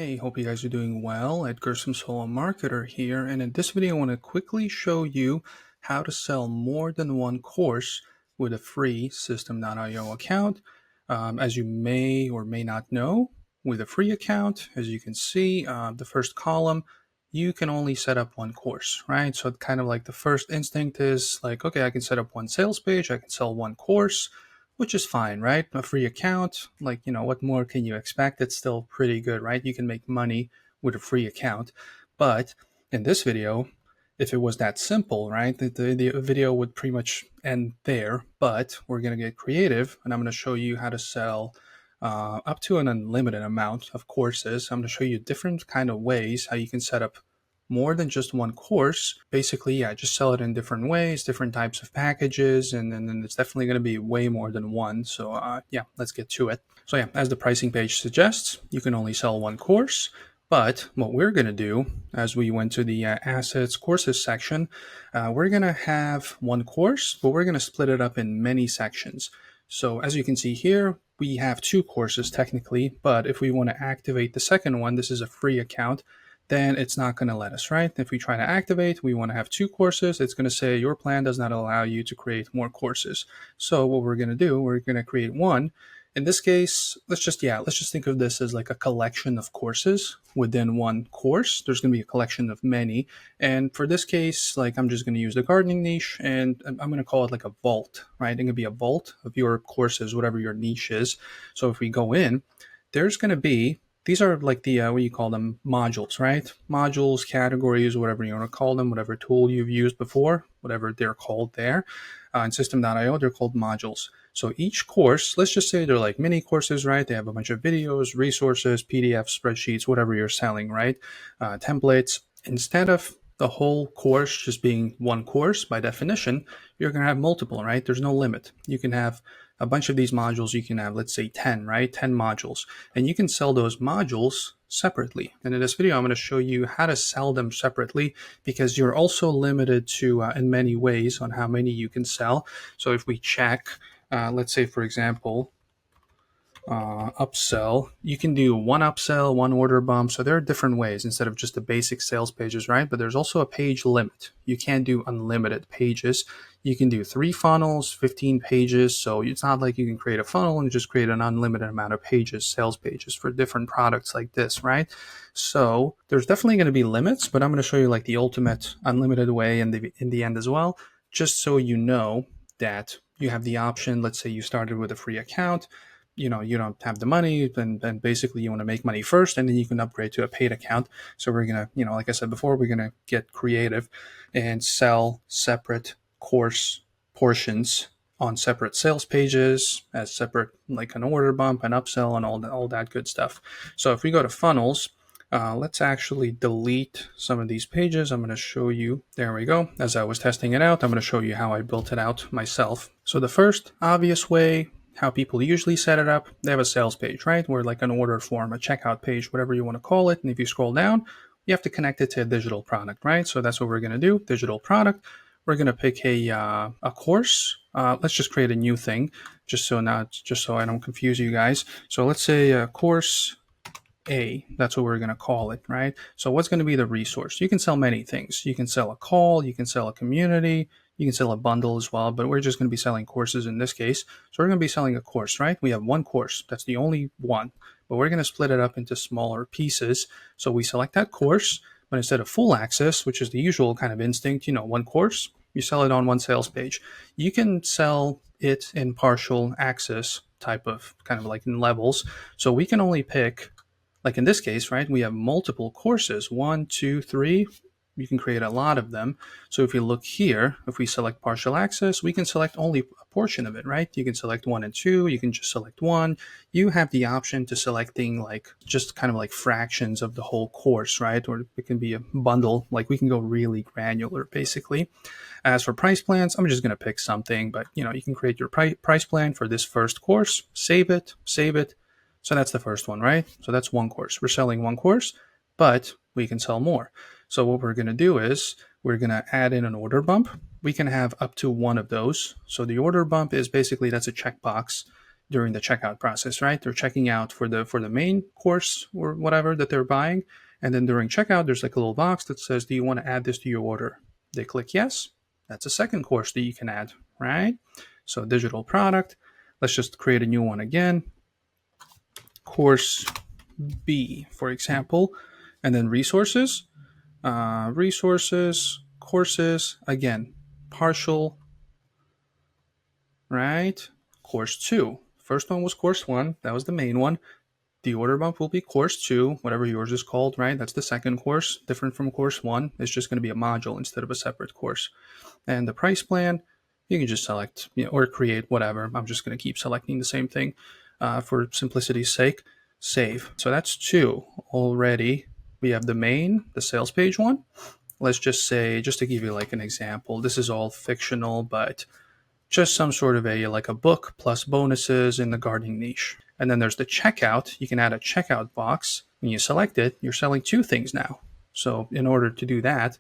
Hey, hope you guys are doing well. Edgar from Solo Marketer here, and in this video I want to quickly show you how to sell more than one course with a free System.io account. As you may or may not know, with a free account, as you can see, the first column, you can only set up one course, right? So kind of like the first instinct is like, okay, I can set up one sales page, I can sell one course, which is fine, right? A free account, like, what more can you expect? It's still pretty good, right? You can make money with a free account. But in this video, if it was that simple, right, the video would pretty much end there. But we're going to get creative, and I'm going to show you how to sell up to an unlimited amount of courses. I'm going to show you different kind of ways how you can set up more than just one course. Basically, yeah, just sell it in different ways, different types of packages, and then it's definitely going to be way more than one. So yeah, let's get to it. So yeah, as the pricing page suggests, you can only sell one course. But what we're going to do, as we went to the assets courses section, we're going to have one course, but we're going to split it up in many sections. So as you can see here, we have two courses technically, but if we want to activate the second one, this is a free account, then it's not going to let us, right? If we try to activate, we want to have two courses. It's going to say your plan does not allow you to create more courses. So what we're going to do, we're going to create one. In this case, let's just think of this as like a collection of courses within one course. There's going to be a collection of many. And for this case, like I'm just going to use the gardening niche, and I'm going to call it like a vault, right? It's going to be a vault of your courses, whatever your niche is. So if we go in, there's going to be, these are like the, what you call them, modules, right? Modules, categories, whatever you want to call them, whatever tool you've used before, whatever they're called there. In System.io, they're called modules. So each course, let's just say they're like mini courses, right? They have a bunch of videos, resources, PDFs, spreadsheets, whatever you're selling, right? Templates. Instead of the whole course just being one course, by definition, you're going to have multiple, right? There's no limit. You can have a bunch of these modules. You can have, let's say 10, right? 10 modules. And you can sell those modules separately. And in this video, I'm going to show you how to sell them separately, because you're also limited to, in many ways, on how many you can sell. So if we check, let's say, for example, upsell, you can do one upsell, one order bump. So there are different ways instead of just the basic sales pages, right? But there's also a page limit. You can't do unlimited pages. You can do 3 funnels, 15 pages. So it's not like you can create a funnel and just create an unlimited amount of pages, sales pages for different products like this, right? So there's definitely going to be limits, but I'm going to show you like the ultimate unlimited way in the end as well, just so you know that you have the option. Let's say you started with a free account, you don't have the money, and basically you want to make money first, and then you can upgrade to a paid account. So we're going to, like I said before, we're going to get creative and sell separate course portions on separate sales pages as separate, like an order bump, an upsell, and all that good stuff. So if we go to funnels, let's actually delete some of these pages. I'm going to show you. There we go. As I was testing it out, I'm going to show you how I built it out myself. So the first obvious way, how people usually set it up, they have a sales page, right? Where like an order form, a checkout page, whatever you want to call it. And if you scroll down, you have to connect it to a digital product, right? So that's what we're going to do. Digital product. We're going to pick a course. Let's just create a new thing, just so I don't confuse you guys. So let's say course A, that's what we're going to call it, right? So what's going to be the resource? You can sell many things. You can sell a call, you can sell a community, you can sell a bundle as well, but we're just going to be selling courses in this case. So we're going to be selling a course, right? We have one course. That's the only one, but we're going to split it up into smaller pieces. So we select that course, but instead of full access, which is the usual kind of instinct, one course, you sell it on one sales page. You can sell it in partial access type of, kind of like in levels. So we can only pick, like in this case, right, we have multiple courses, 1, 2, 3. You can create a lot of them. So if you look here, if we select partial access, we can select only a portion of it, right? You can select 1 and 2. You can just select 1. You have the option to selecting like just kind of like fractions of the whole course, right? Or it can be a bundle. Like we can go really granular, basically. As for price plans, I'm just going to pick something, but you can create your price plan for this first course, save it. So that's the first one, right? So that's one course. We're selling one course, but we can sell more. So what we're going to do is we're going to add in an order bump. We can have up to one of those. So the order bump is basically, that's a checkbox. during the checkout process, right? They're checking out for the main course or whatever that they're buying, and then during checkout, there's like a little box that says, "Do you want to add this to your order?" They click yes. That's a second course that you can add, right? So digital product. Let's just create a new one again. Course B, for example, and then resources, courses, again, partial, right? Course 2. First one was course 1. That was the main one. The order bump will be course 2, whatever yours is called, right? That's the second course, different from course 1. It's just going to be a module instead of a separate course. And the price plan, you can just select, or create whatever. I'm just going to keep selecting the same thing for simplicity's sake. Save. So that's 2 already. We have the main, the sales page one. Let's just say, just to give you like an example, this is all fictional, but just some sort of like a book plus bonuses in the gardening niche. And then there's the checkout. You can add a checkout box. When you select it, you're selling 2 things now. So in order to do that,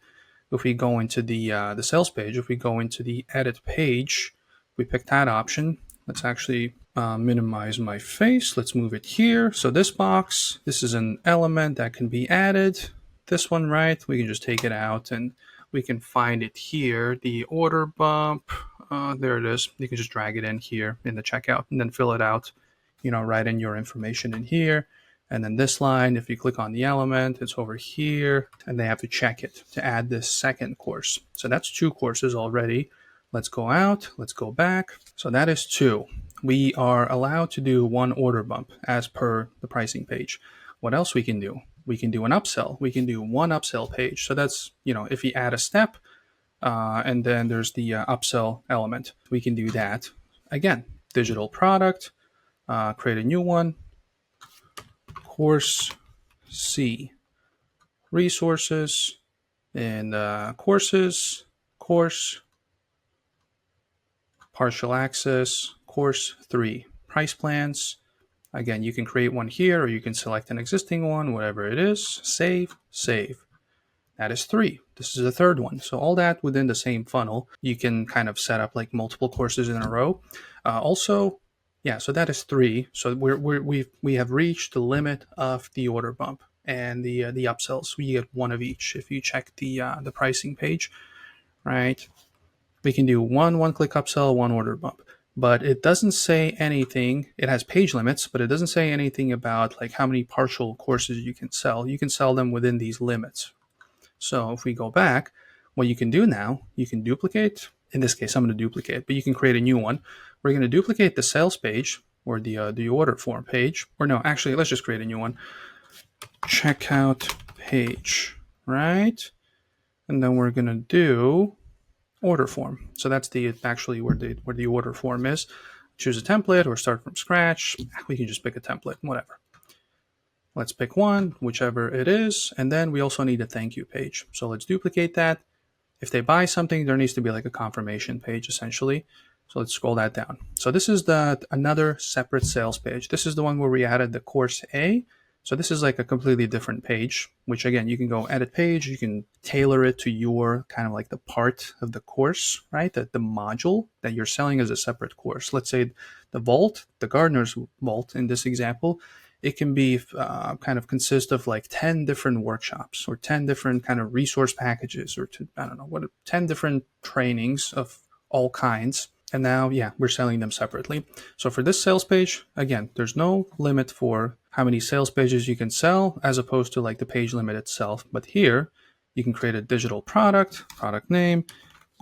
if we go into the sales page, if we go into the edit page, we pick that option. Let's actually minimize my face. Let's move it here. So this box, this is an element that can be added. This one, right? We can just take it out and we can find it here. The order bump, there it is. You can just drag it in here in the checkout and then fill it out, write in your information in here. And then this line, if you click on the element, it's over here, and they have to check it to add this second course. So that's 2 courses already. Let's go out, let's go back. So that is 2. We are allowed to do 1 order bump as per the pricing page. What else we can do? We can do an upsell. We can do 1 upsell page. So that's, if you add a step, and then there's the upsell element. We can do that. Again, digital product, create a new one. Course C, resources, and courses, course, partial access, course 3, price plans. Again, you can create one here or you can select an existing one, whatever it is. Save, save. That is 3. This is the third one. So all that within the same funnel. You can kind of set up like multiple courses in a row. So that is 3. So we have reached the limit of the order bump and the upsells. We get 1 of each. If you check the pricing page, right, we can do one click upsell, 1 order bump. But it doesn't say anything. It has page limits, but it doesn't say anything about like how many partial courses you can sell. You can sell them within these limits. So if we go back, what you can do now, you can duplicate. In this case, I'm going to duplicate, but you can create a new one. We're going to duplicate the sales page or the order form page. Or no, actually, let's just create a new one. Checkout page, right? And then we're going to do order form. So that's actually where the order form is. Choose a template or start from scratch. We can just pick a template, whatever. Let's pick one, whichever it is. And then we also need a thank you page. So let's duplicate that. If they buy something, there needs to be like a confirmation page essentially. So let's scroll that down. So this is another separate sales page. This is the one where we added the course A. So this is like a completely different page, which again, you can go edit page. You can tailor it to your kind of like the part of the course, right? The module that you're selling as a separate course. Let's say the vault, the gardener's vault in this example, it can be kind of consist of like 10 different workshops or 10 different kind of resource packages or 10 different trainings of all kinds. And now, we're selling them separately. So for this sales page, again, there's no limit for how many sales pages you can sell as opposed to like the page limit itself. But here you can create a digital product name,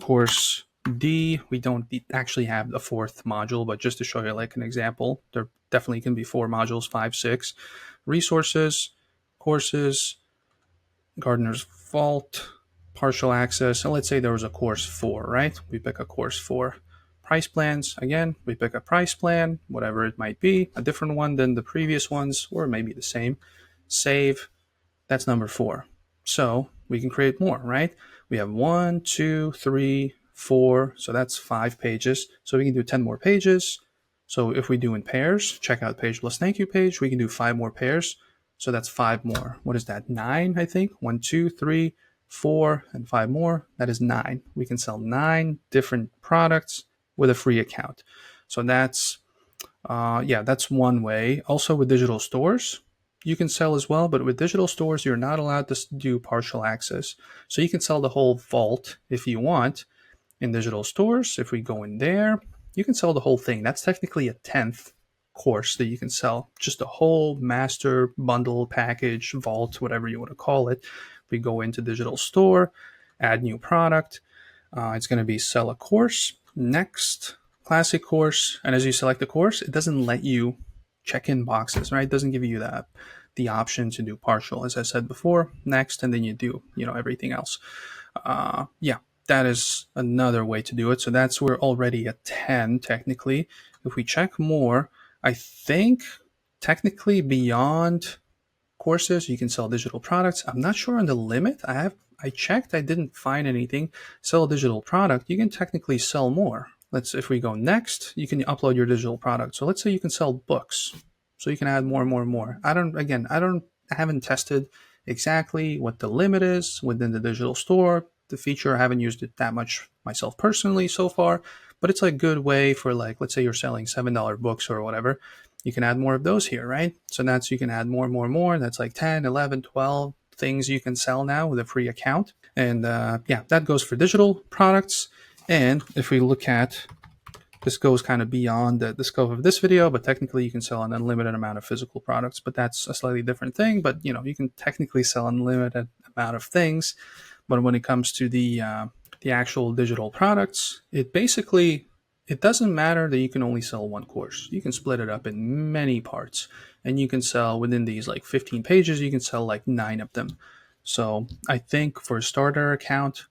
course D. We don't actually have a 4th module, but just to show you like an example, there definitely can be 4 modules, 5, 6. Resources, courses, gardener's vault, partial access. And let's say there was a course 4, right? We pick a course 4. Price plans, again, we pick a price plan, whatever it might be, a different one than the previous ones, or maybe the same. Save, that's number 4. So we can create more, right? We have 1, 2, 3, 4, so that's 5 pages. So we can do 10 more pages. So if we do in pairs, checkout page plus thank you page, we can do 5 more pairs. So that's 5 more. What is that? 9, I think. 1, 2, 3, 4, and 5 more. That is 9. We can sell 9 different products with a free account. So that's Yeah, that's one way. Also, with digital stores, you can sell as well, but with digital stores, you're not allowed to do partial access. So you can sell the whole vault if you want in digital stores. If we go in there, you can sell the whole thing. That's technically a 10th course that you can sell, just a whole master bundle package, vault, whatever you want to call it. We go into digital store, add new product. It's going to be sell a course. Next, classic course. And as you select the course, it doesn't let you check in boxes, right? It doesn't give you the option to do partial, as I said before. Next, and then you do, everything else. Yeah, that is another way to do it. So that's we're already at 10 technically. If we check more, I think technically beyond courses, you can sell digital products. I'm not sure on the limit. I checked, I didn't find anything. Sell a digital product, you can technically sell more. If we go next, you can upload your digital product. So let's say you can sell books. So you can add more and more and more. I haven't tested exactly what the limit is within the digital store. The feature, I haven't used it that much myself personally so far, but it's a good way for, like, let's say you're selling $7 books or whatever. You can add more of those here, right? So you can add more and more and more. That's like 10, 11, 12 things you can sell now with a free account. And yeah, that goes for digital products. And if we look at, this goes kind of beyond the scope of this video, but technically you can sell an unlimited amount of physical products, but that's a slightly different thing. But you can technically sell unlimited amount of things. But when it comes to the actual digital products, it doesn't matter that you can only sell one course. You can split it up in many parts, and you can sell within these like 15 pages, you can sell like 9 of them. So I think for a starter account,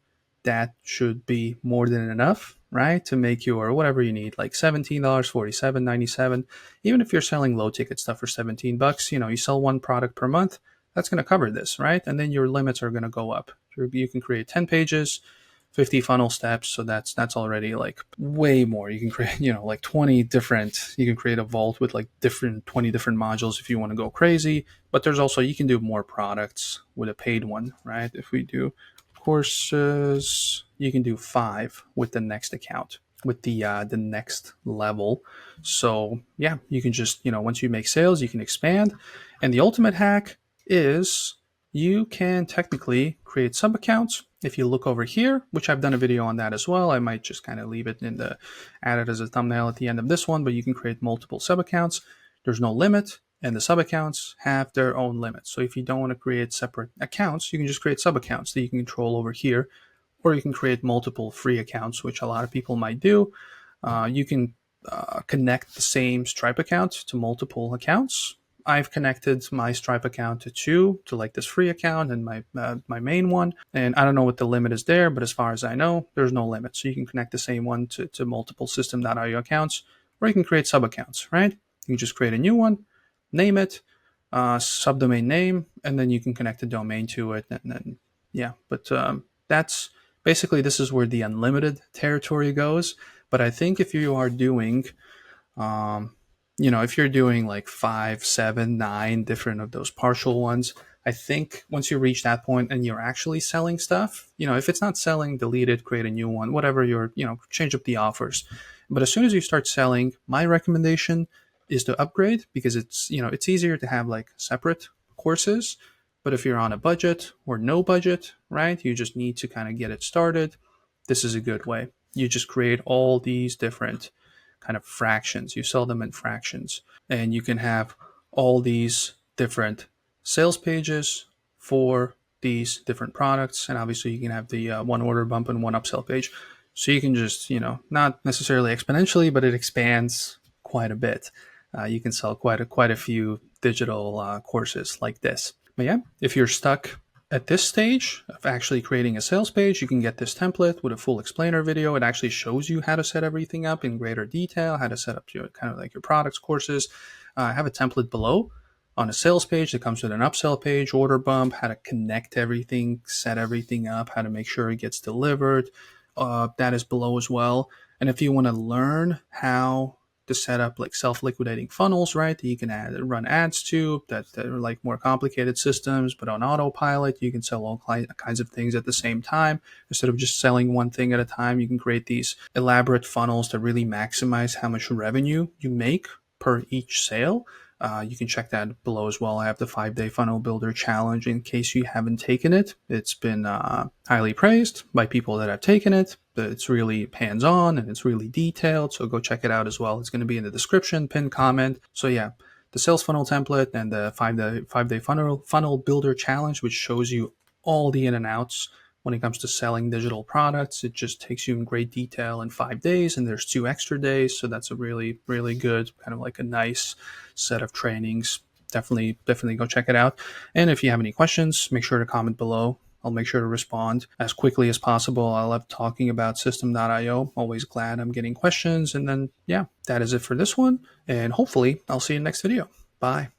that should be more than enough, right? To make your whatever you need, like $17, $47.97. Even if you're selling low ticket stuff for $17, you sell one product per month, that's going to cover this, right? And then your limits are going to go up. You can create 10 pages, 50 funnel steps. So that's already like way more. You can create, like 20 different, you can create a vault with like 20 different modules if you want to go crazy. But there's also, you can do more products with a paid one, right? If we do courses, you can do 5 with the next account, with the next level. So yeah, you can just, once you make sales, you can expand. And the ultimate hack is you can technically create sub accounts. If you look over here, which I've done a video on that as well, I might just kind of leave it add it as a thumbnail at the end of this one, but you can create multiple sub accounts. There's no limit, and the sub accounts have their own limits. So if you don't want to create separate accounts, you can just create sub accounts that you can control over here, or you can create multiple free accounts, which a lot of people might do. You can connect the same Stripe account to multiple accounts. I've connected my Stripe account to like this free account and my main one. And I don't know what the limit is there, but as far as I know, there's no limit. So you can connect the same one to multiple system.io accounts, or you can create sub accounts, right? You can just create a new one, name it, subdomain name, and then you can connect a domain to it. And then, yeah, but that's basically, this is where the unlimited territory goes. But I think if you are doing, if you're doing like 5, 7, 9 different of those partial ones, I think once you reach that point and you're actually selling stuff, if it's not selling, delete it, create a new one, whatever change up the offers. But as soon as you start selling, my recommendation is to upgrade, because it's easier to have like separate courses. But if you're on a budget or no budget, right, you just need to kind of get it started, this is a good way. You just create all these different kind of fractions. You sell them in fractions, and you can have all these different sales pages for these different products. And obviously you can have the one order bump and one upsell page. So you can just, not necessarily exponentially, but it expands quite a bit. You can sell quite a few digital courses like this. But yeah, if you're stuck at this stage of actually creating a sales page, you can get this template with a full explainer video. It actually shows you how to set everything up in greater detail, how to set up your kind of like your products, courses. I have a template below on a sales page that comes with an upsell page, order bump, how to connect everything, set everything up, how to make sure it gets delivered. That is below as well. And if you want to learn how to set up like self-liquidating funnels, right, that you can run ads to, that are like more complicated systems, but on autopilot, you can sell all kinds of things at the same time. Instead of just selling one thing at a time, you can create these elaborate funnels that really maximize how much revenue you make per each sale. You can check that below as well. I have the 5-day funnel builder challenge in case you haven't taken it. It's been highly praised by people that have taken it. It's really hands-on and it's really detailed. So go check it out as well. It's going to be in the description, pinned comment. So yeah, the sales funnel template and the 5-day funnel builder challenge, which shows you all the in and outs when it comes to selling digital products. It just takes you in great detail in 5 days, and there's 2 extra days. So that's a really, really good, kind of like a nice set of trainings. Definitely go check it out. And if you have any questions, make sure to comment below. I'll make sure to respond as quickly as possible. I love talking about system.io. Always glad I'm getting questions. And then, yeah, that is it for this one. And hopefully I'll see you in the next video. Bye.